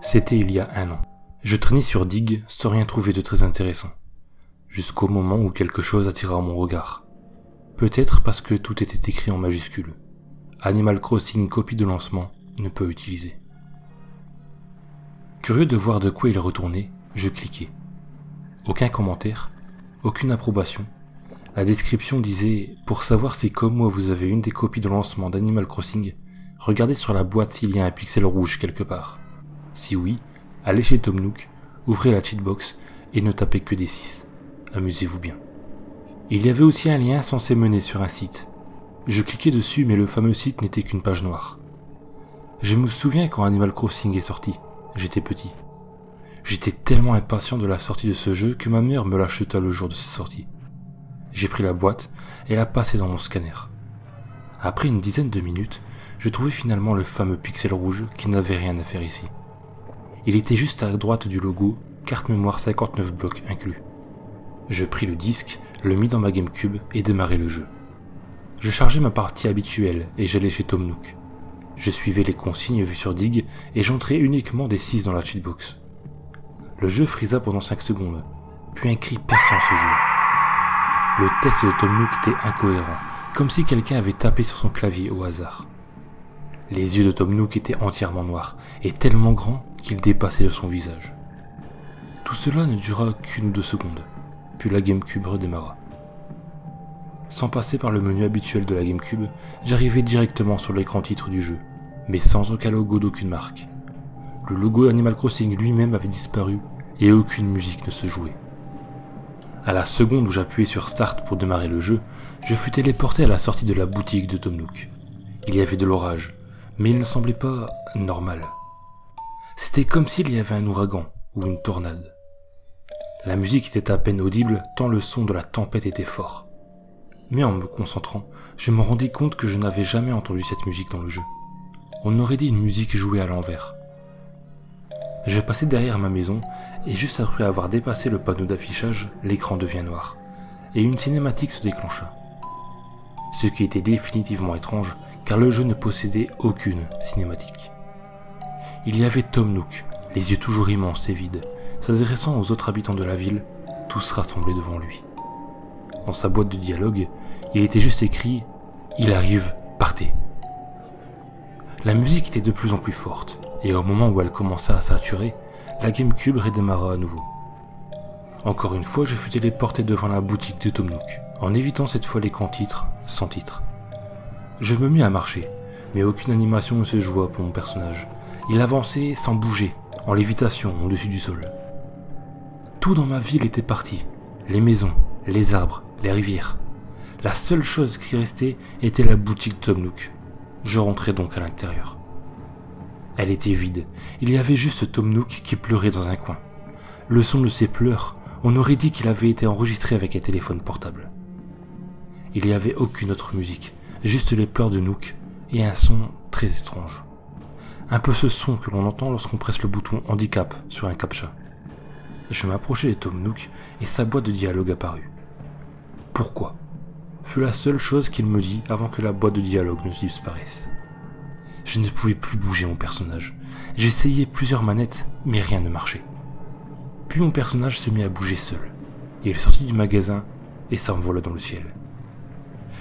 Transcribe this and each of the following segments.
C'était il y a un an. Je traînais sur Dig sans rien trouver de très intéressant. Jusqu'au moment où quelque chose attira mon regard. Peut-être parce que tout était écrit en majuscules. Animal Crossing copie de lancement ne peut utiliser. Curieux de voir de quoi il retournait, je cliquais. Aucun commentaire, aucune approbation. La description disait « Pour savoir si comme moi vous avez une des copies de lancement d'Animal Crossing, regardez sur la boîte s'il y a un pixel rouge quelque part. Si oui, allez chez Tom Nook, ouvrez la cheatbox et ne tapez que des 6. Amusez-vous bien. » Il y avait aussi un lien censé mener sur un site. Je cliquais dessus mais le fameux site n'était qu'une page noire. Je me souviens quand Animal Crossing est sorti, j'étais petit. J'étais tellement impatient de la sortie de ce jeu que ma mère me l'acheta le jour de sa sortie. J'ai pris la boîte et la passé dans mon scanner. Après une dizaine de minutes, je trouvai finalement le fameux pixel rouge qui n'avait rien à faire ici. Il était juste à droite du logo, carte mémoire 59 blocs inclus. Je pris le disque, le mis dans ma GameCube et démarrai le jeu. Je chargeais ma partie habituelle et j'allais chez Tom Nook. Je suivais les consignes vues sur Dig et j'entrais uniquement des 6 dans la cheatbox. Le jeu frisa pendant 5 secondes, puis un cri perçant se joua. Le texte de Tom Nook était incohérent, comme si quelqu'un avait tapé sur son clavier au hasard. Les yeux de Tom Nook étaient entièrement noirs et tellement grands qu'ils dépassaient de son visage. Tout cela ne dura qu'une ou 2 secondes, puis la GameCube redémarra. Sans passer par le menu habituel de la GameCube, j'arrivais directement sur l'écran titre du jeu, mais sans aucun logo d'aucune marque. Le logo Animal Crossing lui-même avait disparu et aucune musique ne se jouait. À la seconde où j'appuyais sur Start pour démarrer le jeu, je fus téléporté à la sortie de la boutique de Tom Nook. Il y avait de l'orage, mais il ne semblait pas normal. C'était comme s'il y avait un ouragan ou une tornade. La musique était à peine audible tant le son de la tempête était fort. Mais en me concentrant, je me rendis compte que je n'avais jamais entendu cette musique dans le jeu. On aurait dit une musique jouée à l'envers. Je passai derrière ma maison, et juste après avoir dépassé le panneau d'affichage, l'écran devient noir, et une cinématique se déclencha. Ce qui était définitivement étrange, car le jeu ne possédait aucune cinématique. Il y avait Tom Nook, les yeux toujours immenses et vides, s'adressant aux autres habitants de la ville, tous rassemblés devant lui. Dans sa boîte de dialogue, il était juste écrit « Il arrive, partez ». La musique était de plus en plus forte, et au moment où elle commença à saturer, la GameCube redémarra à nouveau. Encore une fois, je fus téléporté devant la boutique de Tom Nook, en évitant cette fois l'écran titre, sans titre. Je me mis à marcher, mais aucune animation ne se joua pour mon personnage. Il avançait sans bouger, en lévitation au-dessus du sol. Tout dans ma ville était parti, les maisons, les arbres, les rivières. La seule chose qui restait était la boutique de Tom Nook. Je rentrai donc à l'intérieur. Elle était vide, il y avait juste Tom Nook qui pleurait dans un coin. Le son de ses pleurs, on aurait dit qu'il avait été enregistré avec un téléphone portable. Il n'y avait aucune autre musique, juste les pleurs de Nook et un son très étrange. Un peu ce son que l'on entend lorsqu'on presse le bouton handicap sur un captcha. Je m'approchai de Tom Nook et sa boîte de dialogue apparut. Pourquoi ? Fut la seule chose qu'il me dit avant que la boîte de dialogue ne disparaisse. Je ne pouvais plus bouger mon personnage. J'essayais plusieurs manettes, mais rien ne marchait. Puis mon personnage se mit à bouger seul. Il sortit du magasin et s'envola dans le ciel.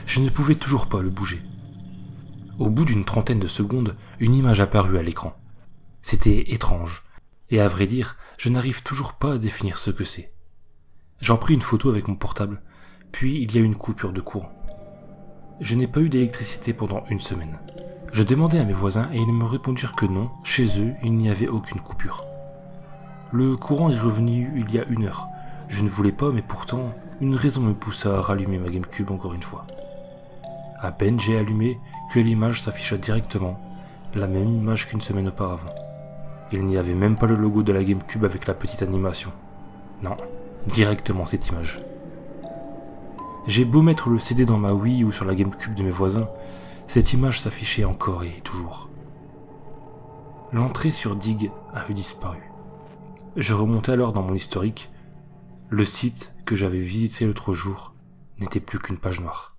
Je ne pouvais toujours pas le bouger. Au bout d'une trentaine de secondes, une image apparut à l'écran. C'était étrange, et à vrai dire, je n'arrive toujours pas à définir ce que c'est. J'en pris une photo avec mon portable, puis il y a eu une coupure de courant. Je n'ai pas eu d'électricité pendant une semaine. Je demandai à mes voisins et ils me répondirent que non, chez eux, il n'y avait aucune coupure. Le courant est revenu il y a 1 heure. Je ne voulais pas, mais pourtant, une raison me poussa à rallumer ma GameCube encore une fois. À peine j'ai allumé que l'image s'afficha directement, la même image qu'une semaine auparavant. Il n'y avait même pas le logo de la GameCube avec la petite animation. Non, directement cette image. J'ai beau mettre le CD dans ma Wii ou sur la GameCube de mes voisins, cette image s'affichait encore et toujours. L'entrée sur Dig avait disparu. Je remontais alors dans mon historique. Le site que j'avais visité l'autre jour n'était plus qu'une page noire.